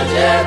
Gloria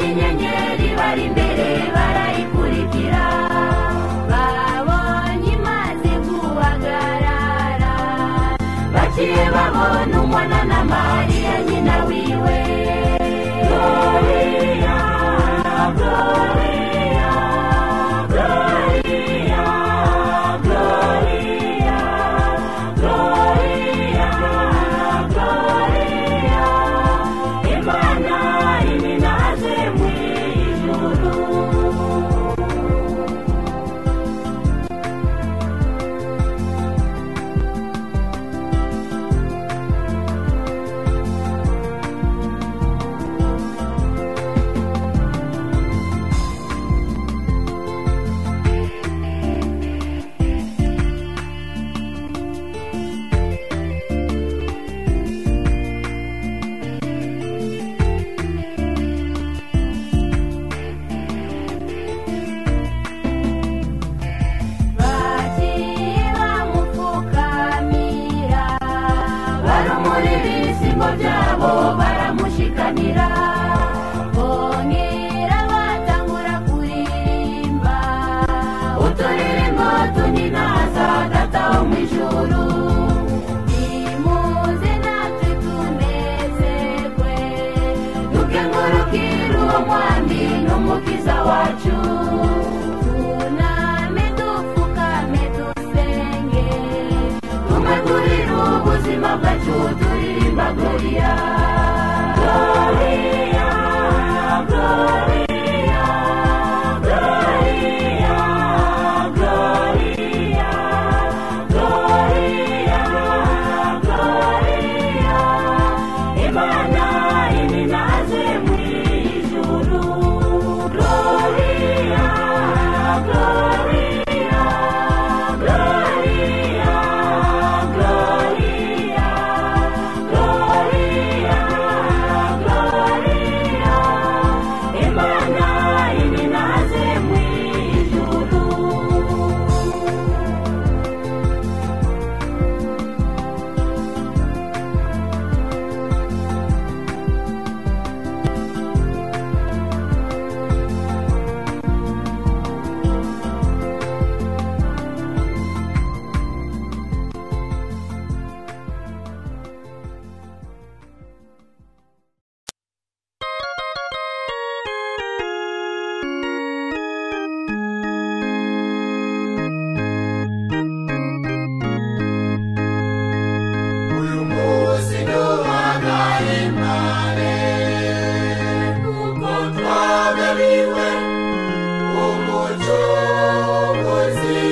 inyenyeri bari imbere barayikurikira, babonye imaze guhagarara, baciye babona umwana na Mariya nyina wiwe. Gloria, Gloria, Gloria, Gloria, Gloria, Gloria, Imana iminaze mw'ijuru. Baramushikanira, bongera batangura kuririmba uturirimbo tuninaza Data wo mw'ijuru. Nimuze natwe tunezerwe, dukengurukire uwo mwami n'umukiza wacu, tuname dupfukame dusenge, tumwegurire ubuzima bwacu turirimba Gloria. Gloria, Gloria, Gloria, Gloria, Gloria, Gloria, Imana iminaze mw'ijuru. Gloria, Gloria, Gloria, Gloria, Gloria, Gloria, Imana iminaze mw'ijuru. Uyu munsi ntuhangayimane, kuko twagabiwe umucunguzi.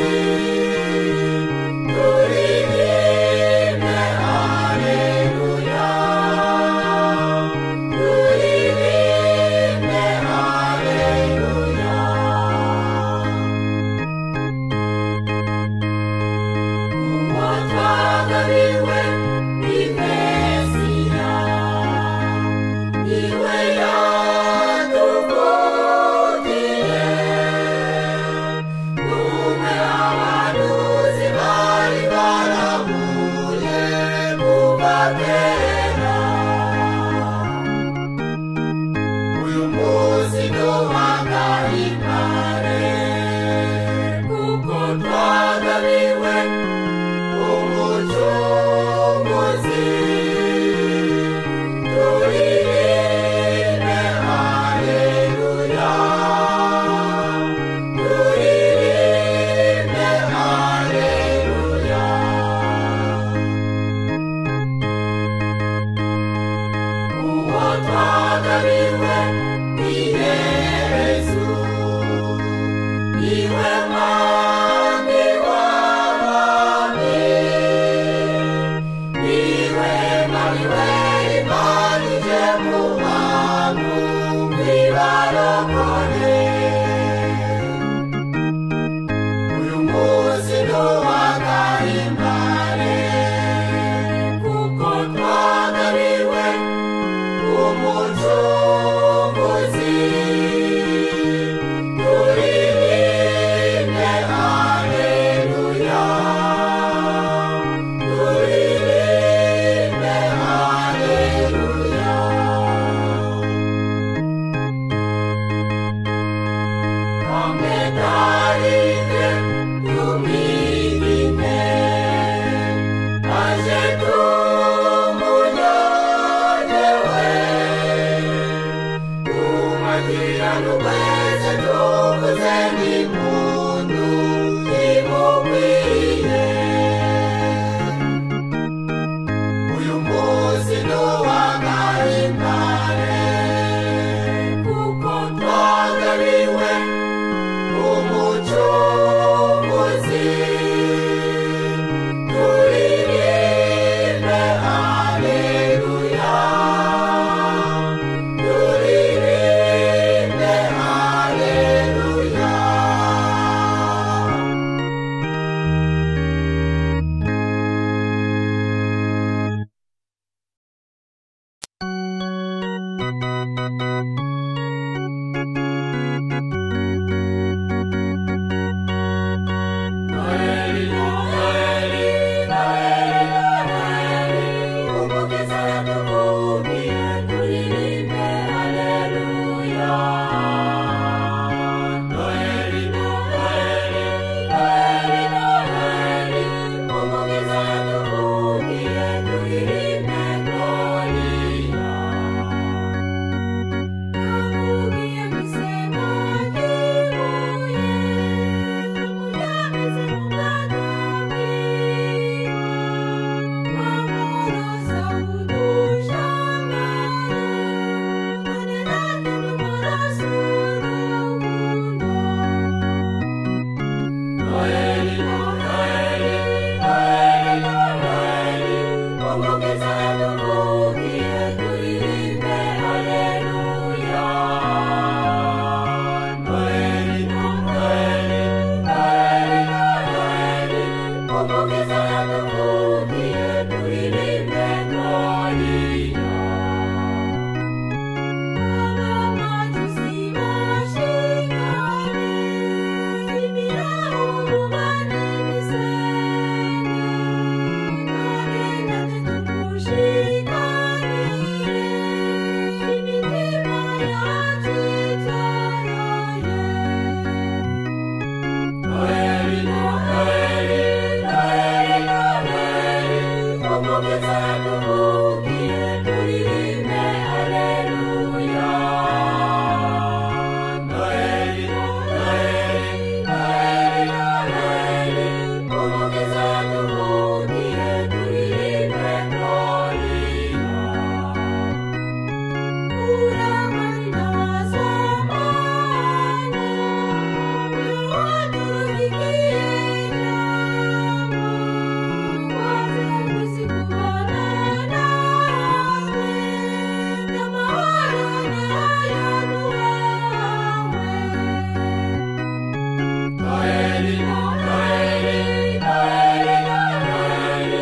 Turirimbe haleluya, turirimbe haleluya. Uwo twagabiwe ni Mesiya, niwe yatuvugiye, umwe abahanuzi bari baramuye kuva kera. Uyu munsi ntuhangayimane, kuko twagabiwe umucunguzi. Turirimbe haleluya, turirimbe haleluya. Uwo twagabiwe ni Yesu, niwe mwami w'abami, niwe Imana ije mu bantu ibarokore. Uyu munsi ntuhangayimane, kuko twagabiwe umucunguzi. Turirimbe haleluya. abantu twese tuvuze n'impundu imukwiye. Uyu munsi ni uw'agahimbare, kuko twagabiwe umucunguzi. Turirimbe haleluya, turirimbe haleluya. Umukiza yatuvugiye, turirimbe haleluya. Noheli, Noheli, Noheli, Noheli. Umukiza yatuvugiye, turirimbe gloria. Yavugiye mw'isema ry'ibuye, yameze mu bwato bwiwe. Amorosa udushambara, none natwe tumurasa urukundo. Noheli, Noheli, Noheli, Noheli. Umukiza yatuvugiye, turirimbe haleluya. Noheli, Noheli, Noheli, Noheli. Umukiza yatuvugiye, turirimbe gloria. Abamajusi bashikanye, imirongo banemisene, none natwe tumushikanire, imitima yacu itoroye. Noheli, Noheli, Noheli, Noheli. Umukiza yatuvugiye, turirimbe haleluya. Noheli, Noheli, Noheli, Noheli. Umukiza yatuvugiye, turirimbe gloria. Uramarina wasomana, waturugikiye ijambo, waze kwisi kubana natwe, n'amahoro nayo duhawe. Noheli, Noheli, Noheli, Noheli.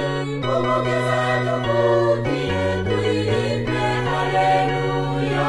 Umukiza yatuvugiye, turirimbe haleluya.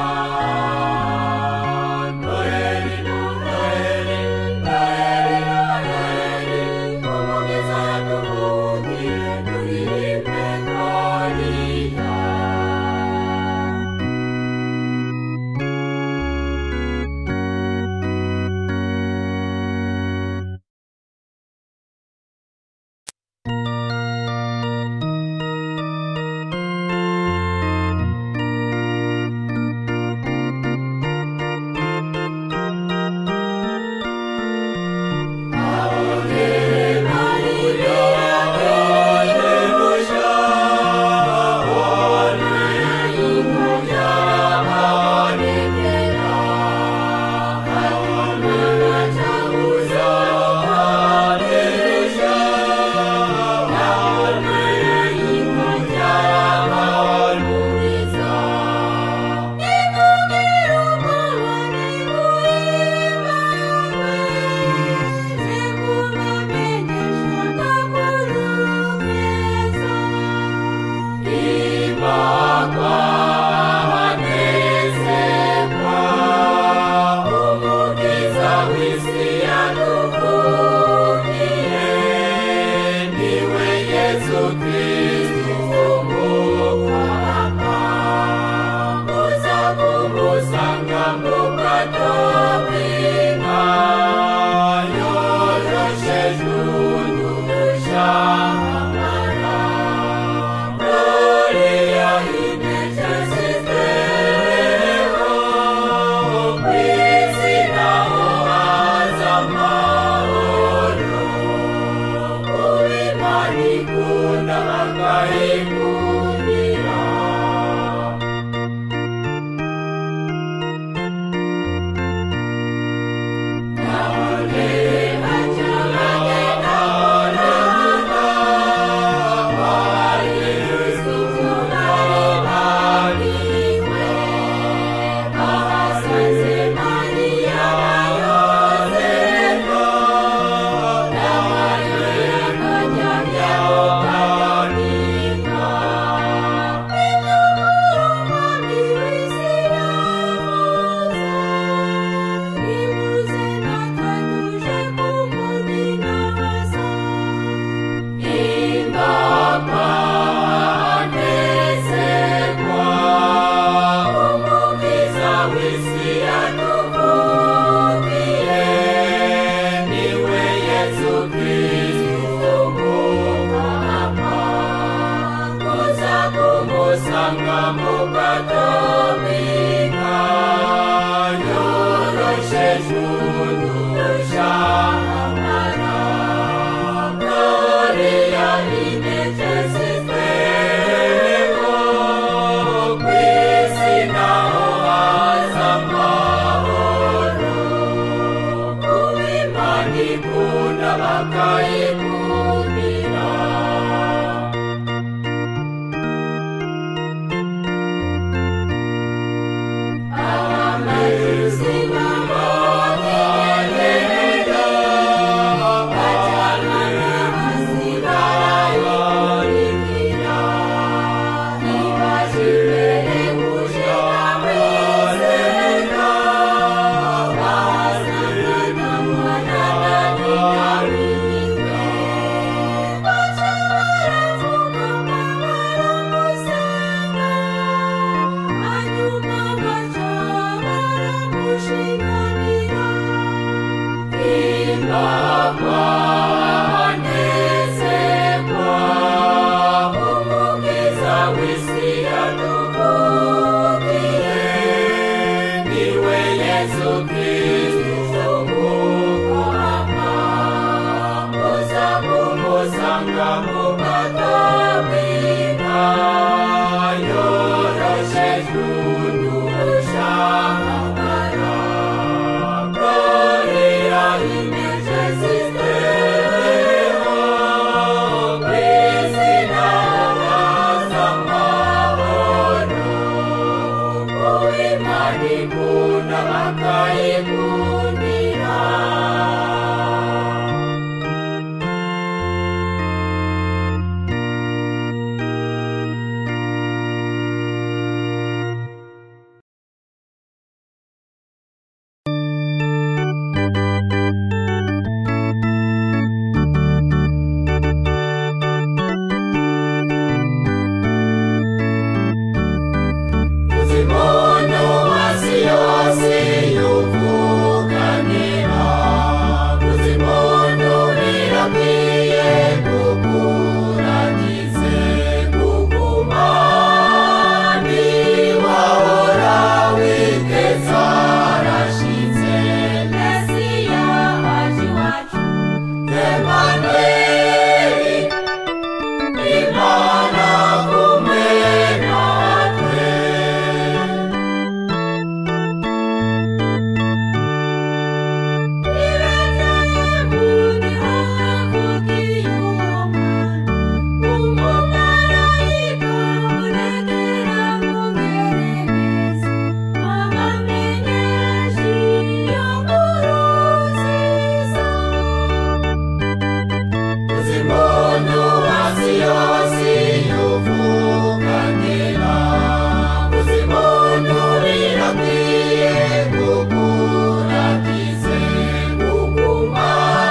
barikunda bakayikundira. Uzimono wasi yose yuvuganira, uzimono birakwiye kukuragize kugumani wahora witeza arashitse. Mesiya aje iwacu, Emmanueli, Imana kumwe natwe. Uzimono wasi yose yuvuganira, uzimono birakwiye kukuragize kugumani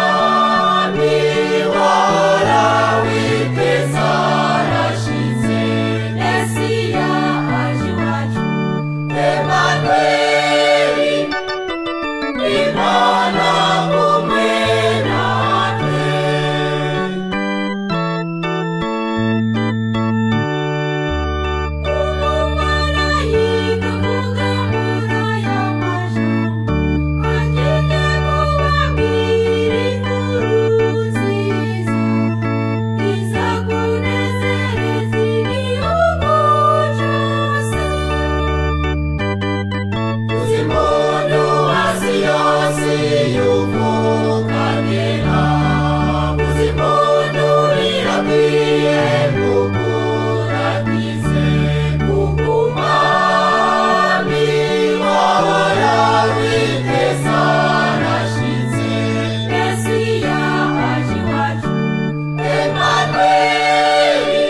wahora witeza arashitse. Mesiya aje iwacu, Emmanueli, Imana kumwe natwe. umumarayika avuga muri aya majambo, agiye kubabwira inkuru nziza, iza kunezereza igihugu cyose. Uzimono wasi yose yuvuganira, uzimono birakwiye kukuragize kugumani wahora witeza arashitse. Mesiya aje iwacu, Emmanueli,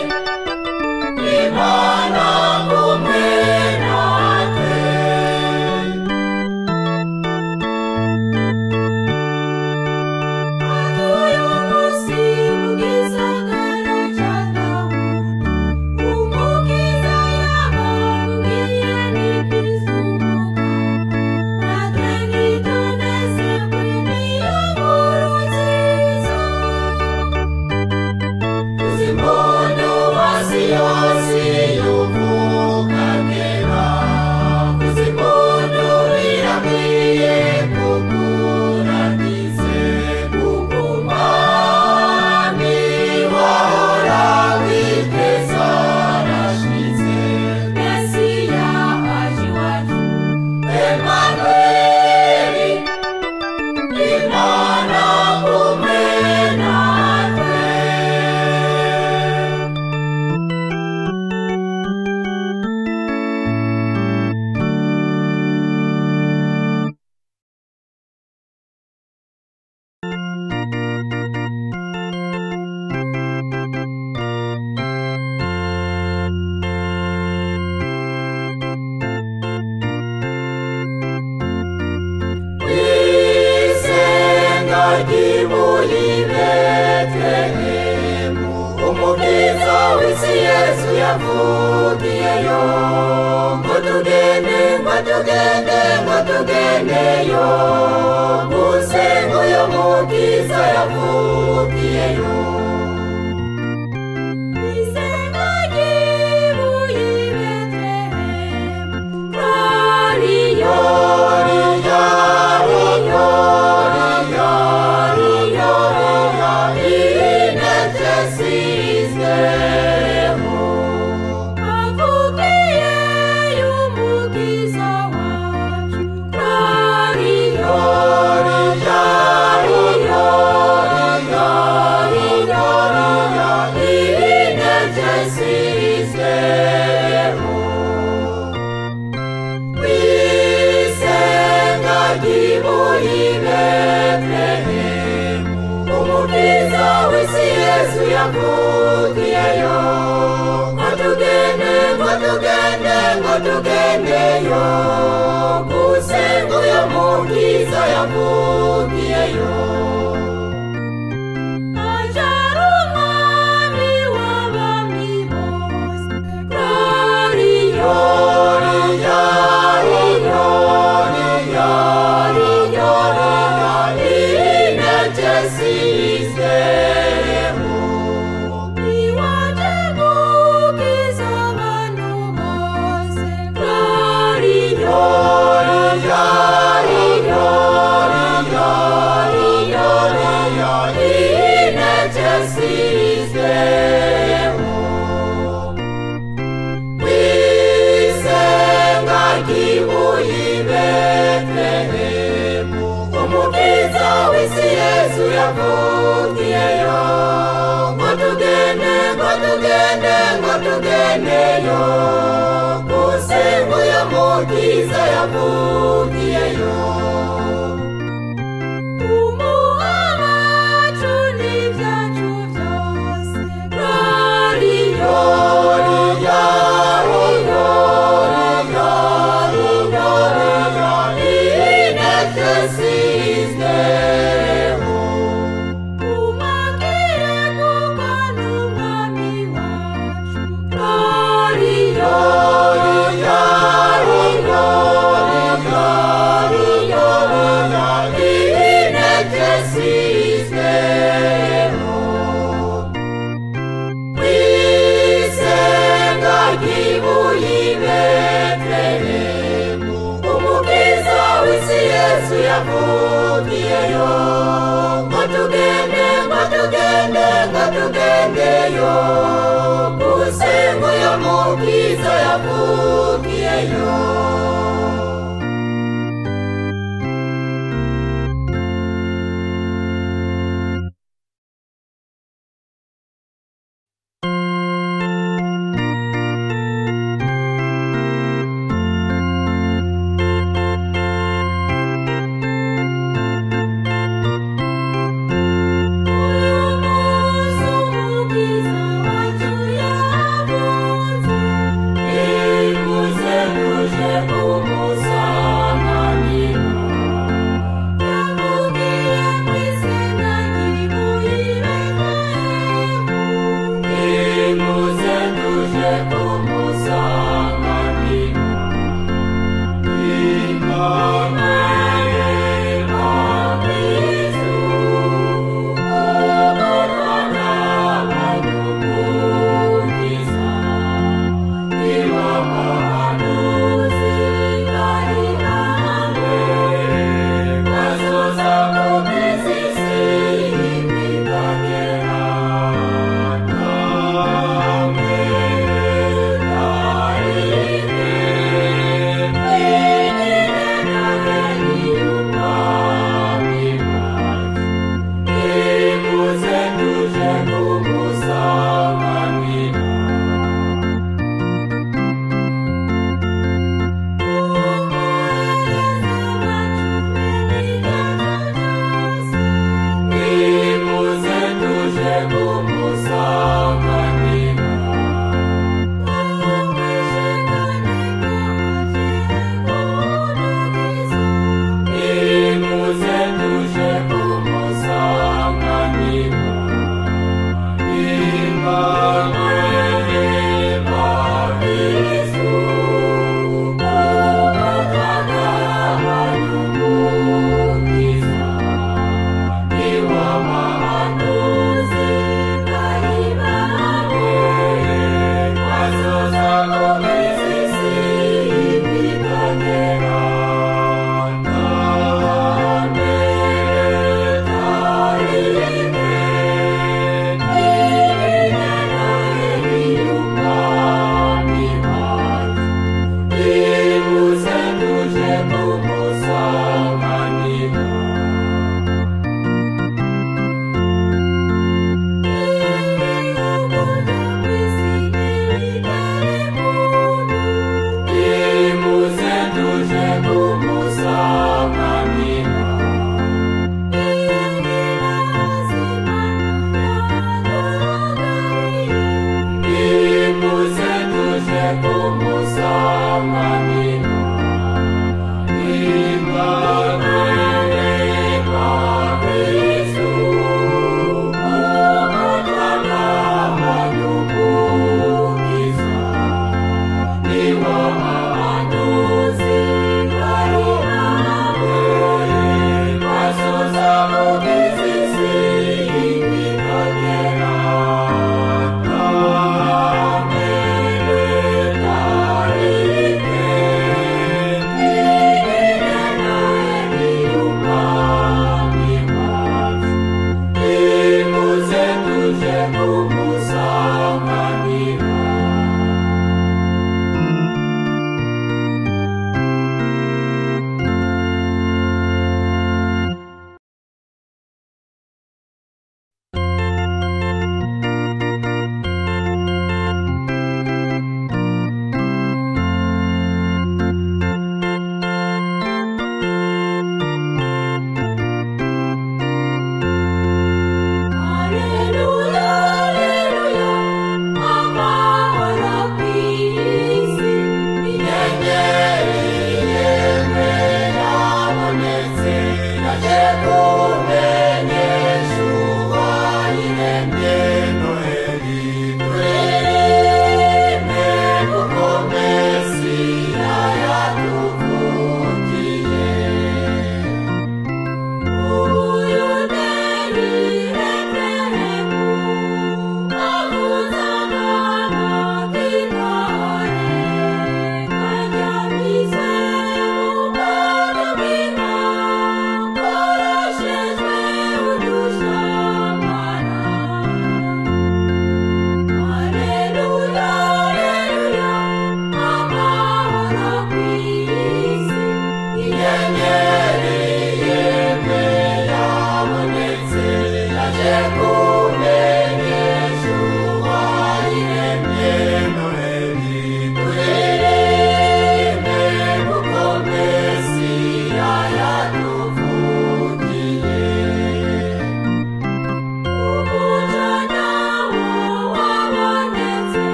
Imana kumwe natwe. aguye umunsi mu gisagara cya Dawudi, umukiza yababwiye n'ibizumuka, natwe ntitunezerwe n'iyo nkuru nziza. Uzimono wasi yose yuvuganira, uzimono birakwiye kukuragize kugumani wahora witeza arashitse. Mesiya aje iwacu, Emmanueli, Imana kumwe natwe. Isenga ry'ibuye i Betelehemu, umukiza w'isi Yesu yavugiyeyo. Ngo tugende, ngo tugende, ngo tugendeyo, gusenga uyo mukiza yavugiyeyo. isenga ry'ibuye i Betelehemu, rariyo, avugiye y'umukiza wacu, rariyo, rariyo, rariyo, yavugiyeyo ngo tugendeyo gusenga uyo mukiza yavugiyeyo Ajaru umwami w'abami bose Gloria Iwaje gukiza abantu bose Gloria Yesu yavugiyeyo ngo tugendeyo gusenga uyo mukiza yavugiyeyo Umuha wacu n'ibyacu byose Gloria Umwakire kuko n'umwami wacu Gloria Yesu yavugiyeyo ngo tugendeyo gusenga uyo mukiza yavugiyeyo Umukiza wacu yavuze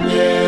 yamye